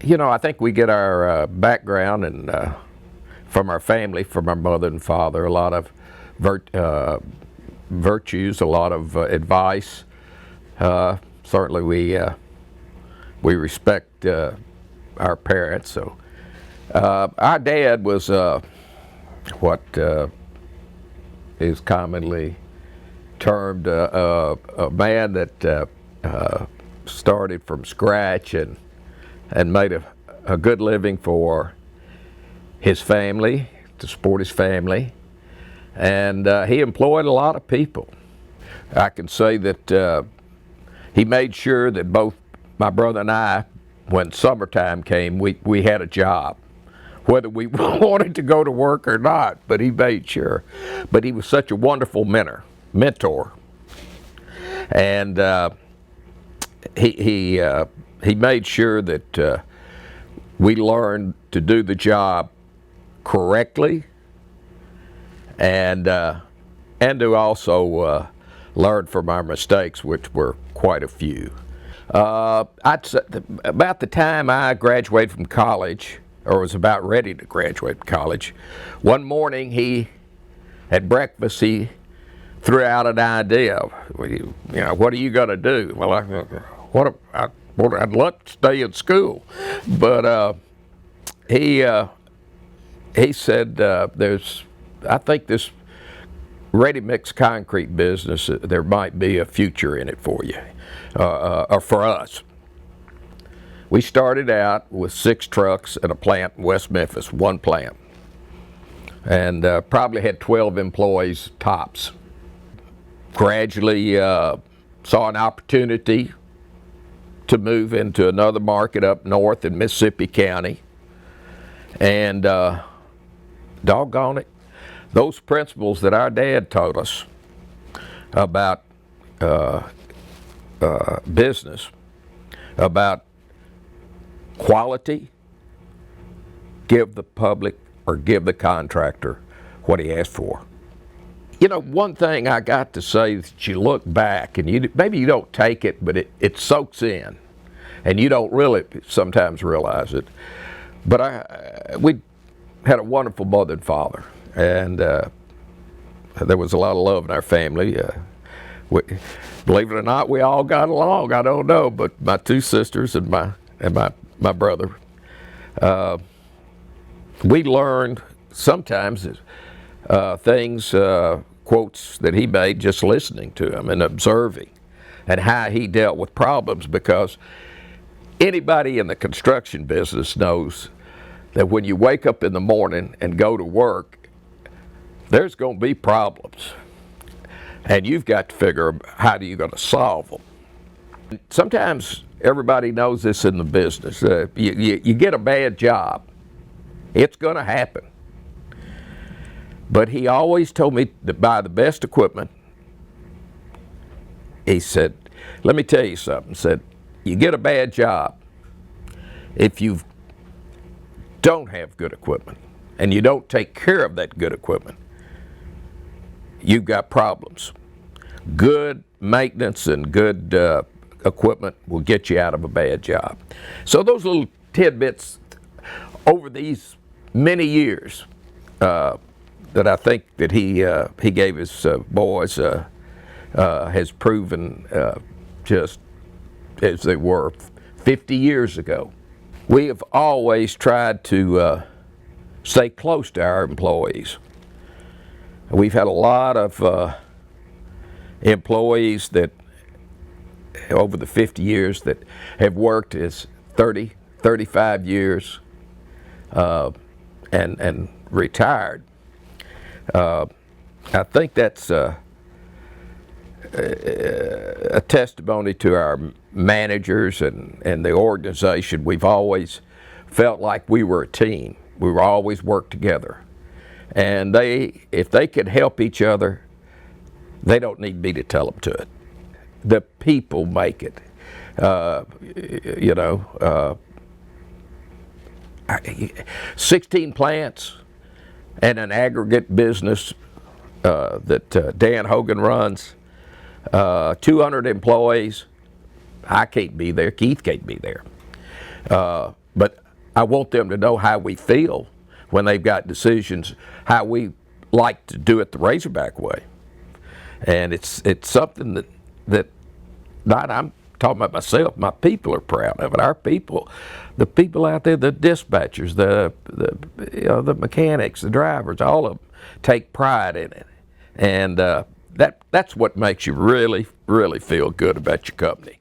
You know, I think we get our background and from our family, from our mother and father, a lot of virtues, a lot of advice. Certainly, we respect our parents. So, our dad was what is commonly termed a man that started from scratch and made a good living for his family, to support his family, and he employed a lot of people. I can say that he made sure that both my brother and I, when summertime came, we had a job, whether we wanted to go to work or not, but he made sure. But he was such a wonderful mentor, and he made sure that we learned to do the job correctly, and to also learn from our mistakes, which were quite a few. I'd say about the time I graduated from college, or was about ready to graduate from college, one morning at breakfast he threw out an idea. You know, what are you going to do? Well, I'd love to stay in school, but he said, I think this ready-mix concrete business, there might be a future in it for you, or for us. We started out with 6 trucks and a plant in West Memphis, one plant, and probably had 12 employees tops. Gradually saw an opportunity to move into another market up north in Mississippi County, and doggone it, those principles that our dad taught us about business, about quality, give the public or give the contractor what he asked for. You know, one thing I got to say that you look back and maybe you don't take it, but it soaks in, and you don't really sometimes realize it. But we had a wonderful mother and father, and there was a lot of love in our family. Believe it or not, we all got along. I don't know, but my 2 sisters and my brother, we learned sometimes things, quotes that he made just listening to him and observing, and how he dealt with problems, because anybody in the construction business knows that when you wake up in the morning and go to work, there's going to be problems, and you've got to figure out how you're going to solve them. Sometimes everybody knows this in the business. You get a bad job, it's going to happen. But he always told me to buy the best equipment. He said, let me tell you something. He said, you get a bad job if you don't have good equipment and you don't take care of that good equipment. You've got problems. Good maintenance and good equipment will get you out of a bad job. So those little tidbits over these many years that I think that he gave his boys has proven just as they were 50 years ago. We have always tried to stay close to our employees. We've had a lot of employees that over the 50 years that have worked as 30, 35 years and retired. I think that's a testimony to our managers and the organization. We've always felt like we were a team. We were always worked together. And if they could help each other, they don't need me to tell them to it. The people make it. 16 plants and an aggregate business that Dan Hogan runs, 200 employees. I can't be there. Keith can't be there. But I want them to know how we feel when they've got decisions, how we like to do it the Razorback way. And it's something that not I'm talking about myself, my people are proud of it. Our people, the people out there, the dispatchers, the mechanics, the drivers, all of them take pride in it. And that's what makes you really, really feel good about your company.